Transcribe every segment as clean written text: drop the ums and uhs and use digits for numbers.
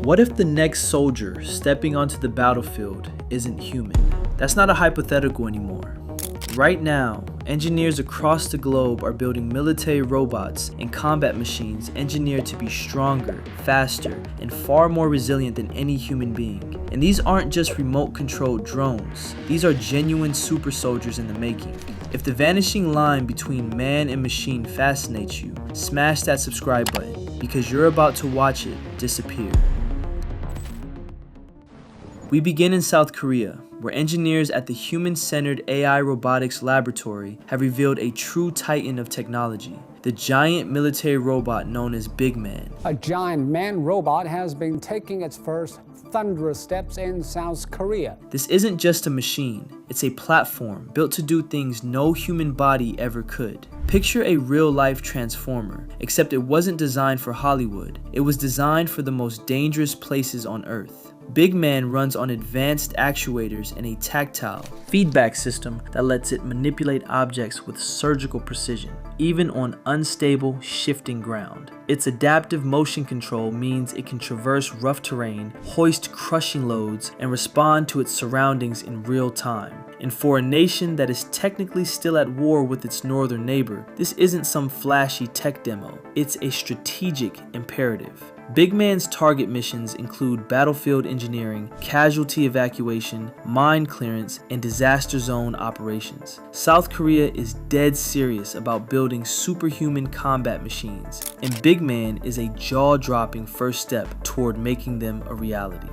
What if the next soldier stepping onto the battlefield isn't human? That's not a hypothetical anymore. Right now, engineers across the globe are building military robots and combat machines engineered to be stronger, faster, and far more resilient than any human being. And these aren't just remote-controlled drones. These are genuine super soldiers in the making. If the vanishing line between man and machine fascinates you, smash that subscribe button because you're about to watch it disappear. We begin in South Korea, where engineers at the Human-Centered AI Robotics Laboratory have revealed a true titan of technology, the giant military robot known as Big Man. A giant man robot has been taking its first thunderous steps in South Korea. This isn't just a machine, it's a platform built to do things no human body ever could. Picture a real-life transformer, except it wasn't designed for Hollywood. It was designed for the most dangerous places on Earth. Big Man runs on advanced actuators and a tactile feedback system that lets it manipulate objects with surgical precision, even on unstable, shifting ground. Its adaptive motion control means it can traverse rough terrain, hoist crushing loads, and respond to its surroundings in real time. And for a nation that is technically still at war with its northern neighbor, this isn't some flashy tech demo, it's a strategic imperative. Big Man's target missions include battlefield engineering, casualty evacuation, mine clearance, and disaster zone operations. South Korea is dead serious about building superhuman combat machines, and Big Man is a jaw-dropping first step toward making them a reality.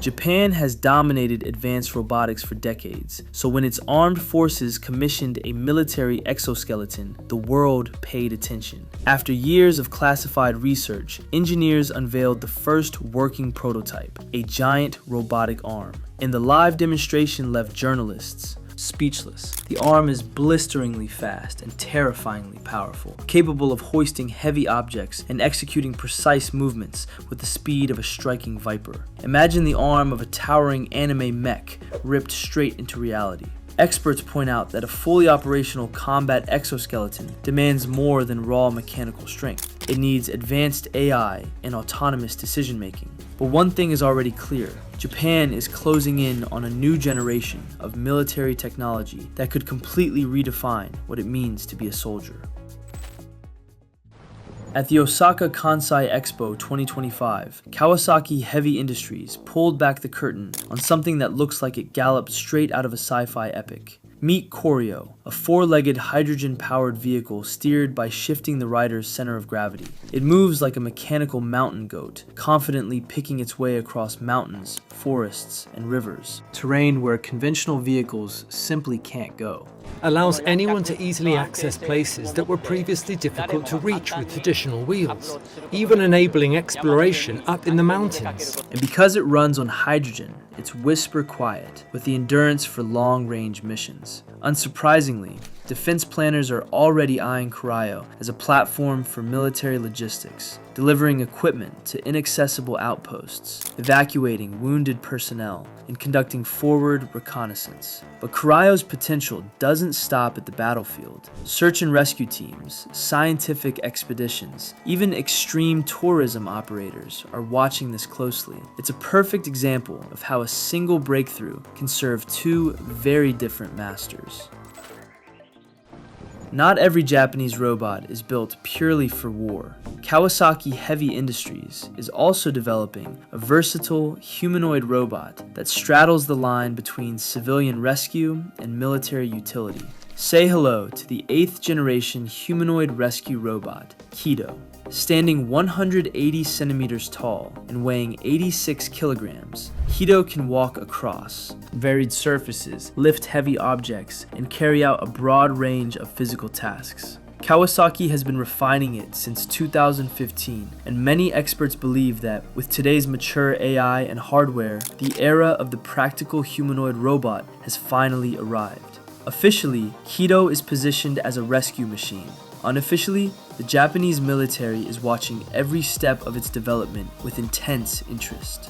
Japan has dominated advanced robotics for decades, so when its armed forces commissioned a military exoskeleton, the world paid attention. After years of classified research, engineers unveiled the first working prototype, a giant robotic arm. And the live demonstration left journalists speechless. The arm is blisteringly fast and terrifyingly powerful, capable of hoisting heavy objects and executing precise movements with the speed of a striking viper. Imagine the arm of a towering anime mech ripped straight into reality. Experts point out that a fully operational combat exoskeleton demands more than raw mechanical strength. It needs advanced AI and autonomous decision-making. But one thing is already clear. Japan is closing in on a new generation of military technology that could completely redefine what it means to be a soldier. At the Osaka Kansai Expo 2025, Kawasaki Heavy Industries pulled back the curtain on something that looks like it galloped straight out of a sci-fi epic. Meet Coro, a four-legged hydrogen-powered vehicle steered by shifting the rider's center of gravity. It moves like a mechanical mountain goat, confidently picking its way across mountains, forests, and rivers, terrain where conventional vehicles simply can't go. Allows anyone to easily access places that were previously difficult to reach with traditional wheels, even enabling exploration up in the mountains. And because it runs on hydrogen, it's whisper quiet, with the endurance for long-range missions. Unsurprisingly, defense planners are already eyeing Coro as a platform for military logistics, delivering equipment to inaccessible outposts, evacuating wounded personnel, and conducting forward reconnaissance. But Coro's potential doesn't stop at the battlefield. Search and rescue teams, scientific expeditions, even extreme tourism operators are watching this closely. It's a perfect example of how a single breakthrough can serve two very different masters. Not every Japanese robot is built purely for war. Kawasaki Heavy Industries is also developing a versatile humanoid robot that straddles the line between civilian rescue and military utility. Say hello to the 8th generation humanoid rescue robot, Hedo. Standing 180 centimeters tall and weighing 86 kilograms, Hedo can walk across varied surfaces, lift heavy objects, and carry out a broad range of physical tasks. Kawasaki has been refining it since 2015, and many experts believe that with today's mature AI and hardware, the era of the practical humanoid robot has finally arrived. Officially, Hedo is positioned as a rescue machine. Unofficially, the Japanese military is watching every step of its development with intense interest.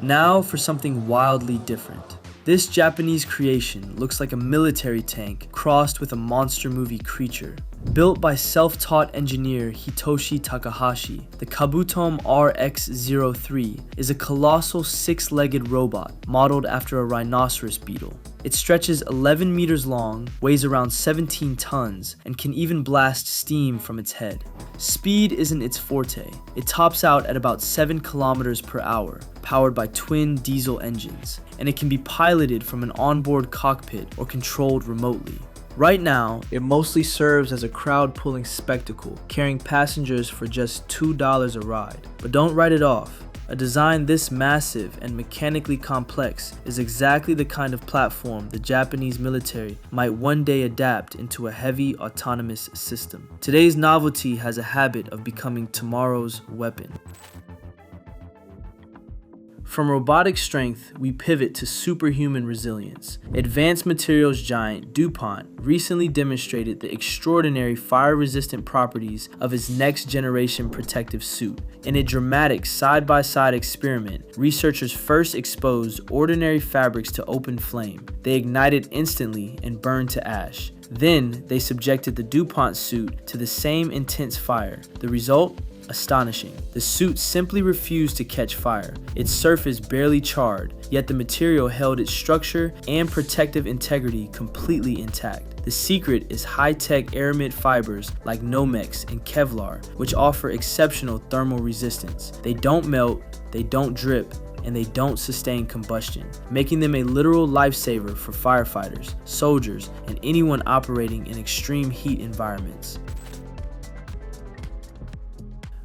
Now for something wildly different. This Japanese creation looks like a military tank crossed with a monster movie creature. Built by self-taught engineer Hitoshi Takahashi, the Kabuto RX03 is a colossal six-legged robot modeled after a rhinoceros beetle. It stretches 11 meters long, weighs around 17 tons, and can even blast steam from its head. Speed isn't its forte. It tops out at about 7 kilometers per hour, powered by twin diesel engines, and it can be piloted from an onboard cockpit or controlled remotely. Right now, it mostly serves as a crowd-pulling spectacle, carrying passengers for just $2 a ride. But don't write it off. A design this massive and mechanically complex is exactly the kind of platform the Japanese military might one day adapt into a heavy autonomous system. Today's novelty has a habit of becoming tomorrow's weapon. From robotic strength, we pivot to superhuman resilience. Advanced materials giant DuPont recently demonstrated the extraordinary fire-resistant properties of its next-generation protective suit. In a dramatic side-by-side experiment, researchers first exposed ordinary fabrics to open flame. They ignited instantly and burned to ash. Then, they subjected the DuPont suit to the same intense fire. The result? Astonishing. The suit simply refused to catch fire. Its surface barely charred, yet the material held its structure and protective integrity completely intact. The secret is high-tech aramid fibers like Nomex and Kevlar, which offer exceptional thermal resistance. They don't melt, they don't drip, and they don't sustain combustion, making them a literal lifesaver for firefighters, soldiers, and anyone operating in extreme heat environments.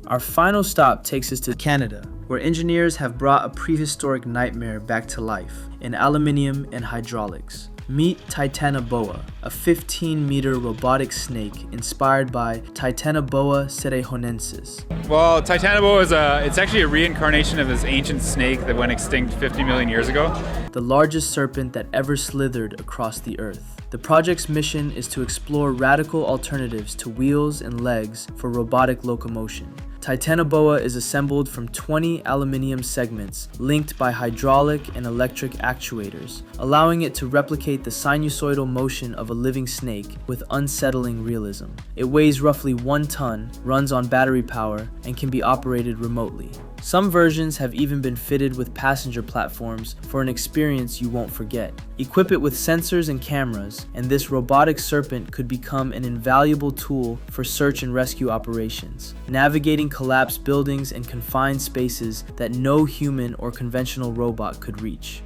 Our final stop takes us to Canada, where engineers have brought a prehistoric nightmare back to life in aluminium and hydraulics. Meet Titanoboa, a 15-meter robotic snake inspired by Titanoboa cerehonensis. Well, Titanoboa it's actually a reincarnation of this ancient snake that went extinct 50 million years ago. The largest serpent that ever slithered across the earth. The project's mission is to explore radical alternatives to wheels and legs for robotic locomotion. Titanoboa is assembled from 20 aluminium segments linked by hydraulic and electric actuators, allowing it to replicate the sinusoidal motion of a living snake with unsettling realism. It weighs roughly 1 ton, runs on battery power, and can be operated remotely. Some versions have even been fitted with passenger platforms for an experience you won't forget. Equip it with sensors and cameras, and this robotic serpent could become an invaluable tool for search and rescue operations, navigating collapsed buildings and confined spaces that no human or conventional robot could reach.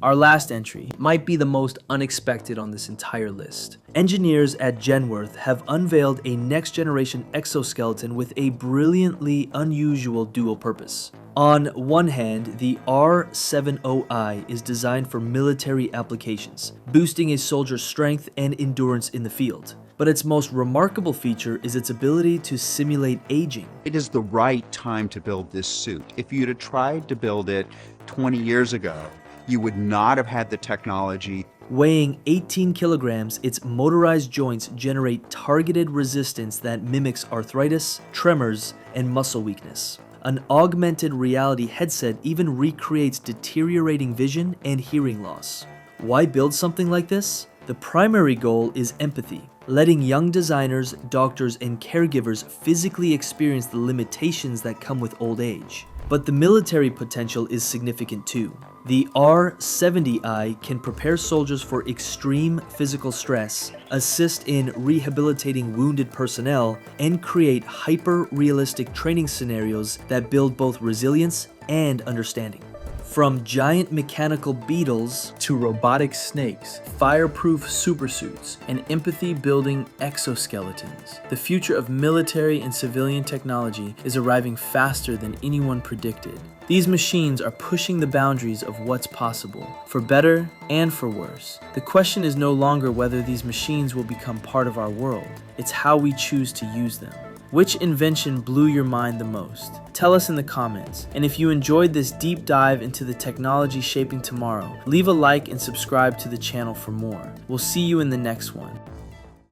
Our last entry might be the most unexpected on this entire list. Engineers at Genworth have unveiled a next-generation exoskeleton with a brilliantly unusual dual purpose. On one hand, the R70i is designed for military applications, boosting a soldier's strength and endurance in the field. But its most remarkable feature is its ability to simulate aging. It is the right time to build this suit. If you'd have tried to build it 20 years ago, you would not have had the technology. Weighing 18 kilograms, its motorized joints generate targeted resistance that mimics arthritis, tremors, and muscle weakness. An augmented reality headset even recreates deteriorating vision and hearing loss. Why build something like this? The primary goal is empathy, letting young designers, doctors, and caregivers physically experience the limitations that come with old age. But the military potential is significant too. The R70i can prepare soldiers for extreme physical stress, assist in rehabilitating wounded personnel, and create hyper-realistic training scenarios that build both resilience and understanding. From giant mechanical beetles to robotic snakes, fireproof supersuits, and empathy-building exoskeletons, the future of military and civilian technology is arriving faster than anyone predicted. These machines are pushing the boundaries of what's possible, for better and for worse. The question is no longer whether these machines will become part of our world, it's how we choose to use them. Which invention blew your mind the most? Tell us in the comments. And if you enjoyed this deep dive into the technology shaping tomorrow, leave a like and subscribe to the channel for more. We'll see you in the next one.